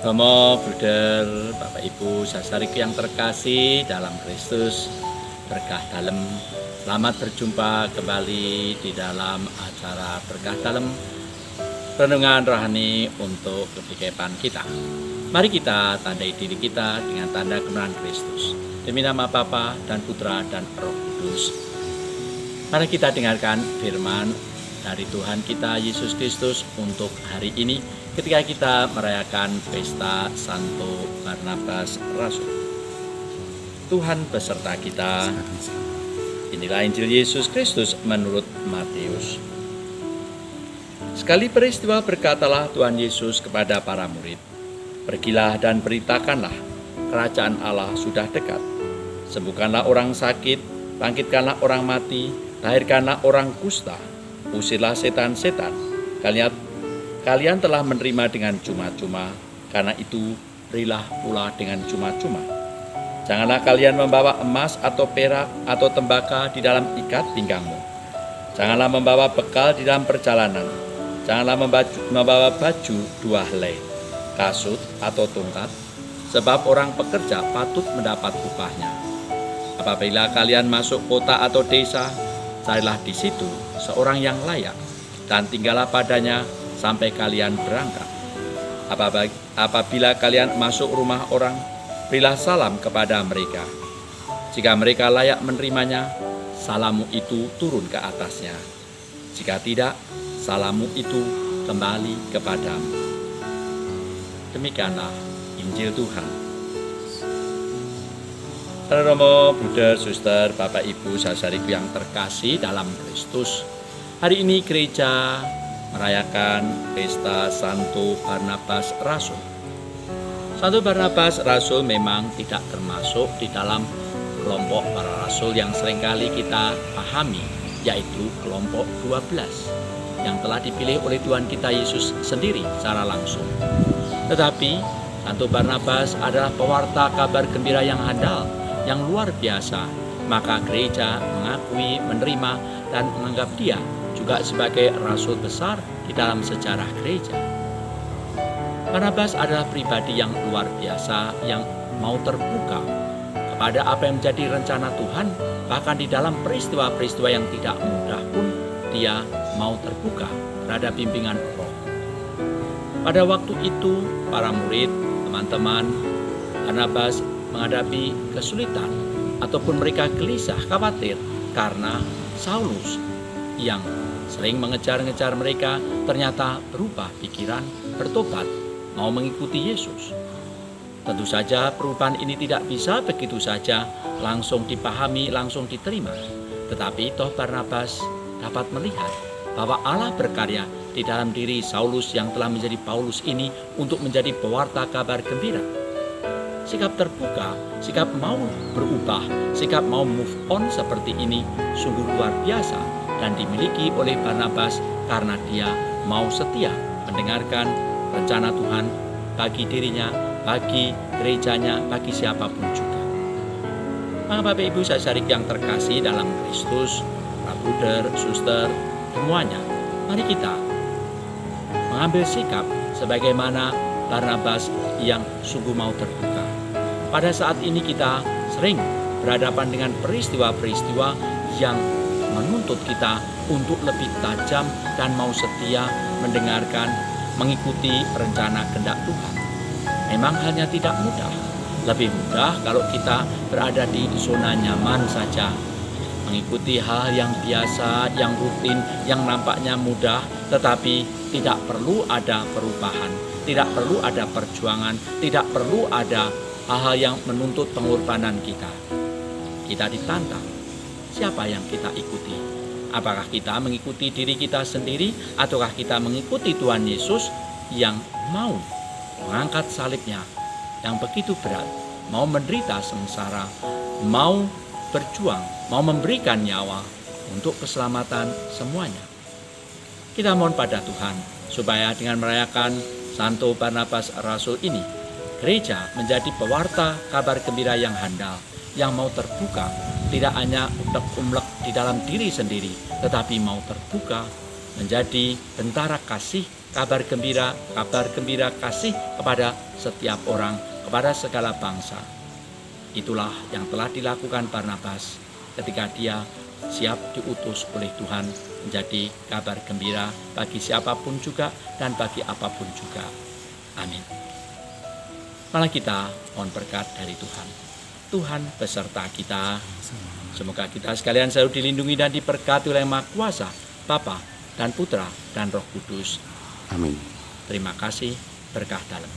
Romo, Bruder, Bapak Ibu, saudariku yang terkasih dalam Kristus, berkah dalam. Selamat berjumpa kembali di dalam acara berkah dalam renungan rohani untuk kehidupan kita. Mari kita tandai diri kita dengan tanda kebenaran Kristus. Demi nama Bapa dan Putra dan Roh Kudus. Mari kita dengarkan firman dari Tuhan kita Yesus Kristus untuk hari ini ketika kita merayakan pesta Santo Barnabas Rasul. Tuhan beserta kita. Inilah Injil Yesus Kristus menurut Matius. Sekali peristiwa berkatalah Tuhan Yesus kepada para murid, "Pergilah dan beritakanlah, kerajaan Allah sudah dekat. Sembuhkanlah orang sakit, bangkitkanlah orang mati, lahirkanlah orang kusta, usirlah setan-setan. Kalian telah menerima dengan cuma-cuma, karena itu berilah pula dengan cuma-cuma. Janganlah kalian membawa emas atau perak atau tembaka di dalam ikat pinggangmu. Janganlah membawa bekal di dalam perjalanan. Janganlah membawa baju 2 helai, kasut atau tongkat, sebab orang pekerja patut mendapat upahnya. Apabila kalian masuk kota atau desa, carilah di situ seorang yang layak, dan tinggallah padanya sampai kalian berangkat. Apabila kalian masuk rumah orang, berilah salam kepada mereka. Jika mereka layak menerimanya, salammu itu turun ke atasnya. Jika tidak, salammu itu kembali kepadamu." Demikianlah Injil Tuhan. Romo, Bruder, Suster, Bapak Ibu, saudariku yang terkasih dalam Kristus. Hari ini gereja merayakan pesta Santo Barnabas Rasul. Santo Barnabas Rasul memang tidak termasuk di dalam kelompok para rasul yang seringkali kita pahami, yaitu kelompok 12 yang telah dipilih oleh Tuhan kita Yesus sendiri secara langsung. Tetapi Santo Barnabas adalah pewarta kabar gembira yang handal, yang luar biasa. Maka gereja mengakui, menerima, dan menganggap dia juga sebagai rasul besar di dalam sejarah gereja. Barnabas adalah pribadi yang luar biasa, yang mau terbuka kepada apa yang menjadi rencana Tuhan. Bahkan di dalam peristiwa-peristiwa yang tidak mudah pun dia mau terbuka terhadap bimbingan Roh. Pada waktu itu para murid, teman-teman Barnabas menghadapi kesulitan ataupun mereka gelisah, khawatir karena Saulus yang sering mengejar-ngejar mereka ternyata berubah pikiran, bertobat, mau mengikuti Yesus. Tentu saja perubahan ini tidak bisa begitu saja langsung dipahami, langsung diterima. Tetapi toh Barnabas dapat melihat bahwa Allah berkarya di dalam diri Saulus yang telah menjadi Paulus ini untuk menjadi pewarta kabar gembira. Sikap terbuka, sikap mau berubah, sikap mau move on seperti ini sungguh luar biasa dan dimiliki oleh Barnabas karena dia mau setia mendengarkan rencana Tuhan bagi dirinya, bagi gerejanya, bagi siapapun juga. Maka Bapak Ibu saudari yang terkasih dalam Kristus, para bruder, suster, semuanya, mari kita mengambil sikap sebagaimana Barnabas yang sungguh mau terbuka. Pada saat ini kita sering berhadapan dengan peristiwa-peristiwa yang menuntut kita untuk lebih tajam dan mau setia mendengarkan, mengikuti rencana kehendak Tuhan. Memang hanya tidak mudah. Lebih mudah kalau kita berada di zona nyaman saja, mengikuti hal yang biasa, yang rutin, yang nampaknya mudah, tetapi tidak perlu ada perubahan, tidak perlu ada perjuangan, tidak perlu ada hal-hal yang menuntut pengorbanan kita. Kita ditantang, siapa yang kita ikuti? Apakah kita mengikuti diri kita sendiri, ataukah kita mengikuti Tuhan Yesus yang mau mengangkat salibnya yang begitu berat, mau menderita sengsara, mau berjuang, mau memberikan nyawa untuk keselamatan semuanya. Kita mohon pada Tuhan supaya dengan merayakan Santo Barnabas Rasul ini, gereja menjadi pewarta kabar gembira yang handal, yang mau terbuka, tidak hanya unek-umlek di dalam diri sendiri, tetapi mau terbuka menjadi bentara kasih kabar gembira kasih kepada setiap orang, kepada segala bangsa. Itulah yang telah dilakukan Barnabas ketika dia siap diutus oleh Tuhan menjadi kabar gembira bagi siapapun juga dan bagi apapun juga. Amin. Malah kita mohon berkat dari Tuhan. Tuhan beserta kita. Semoga kita sekalian selalu dilindungi dan diberkati oleh Yang Maha Kuasa, Bapa dan Putra dan Roh Kudus. Amin. Terima kasih, berkah dalam.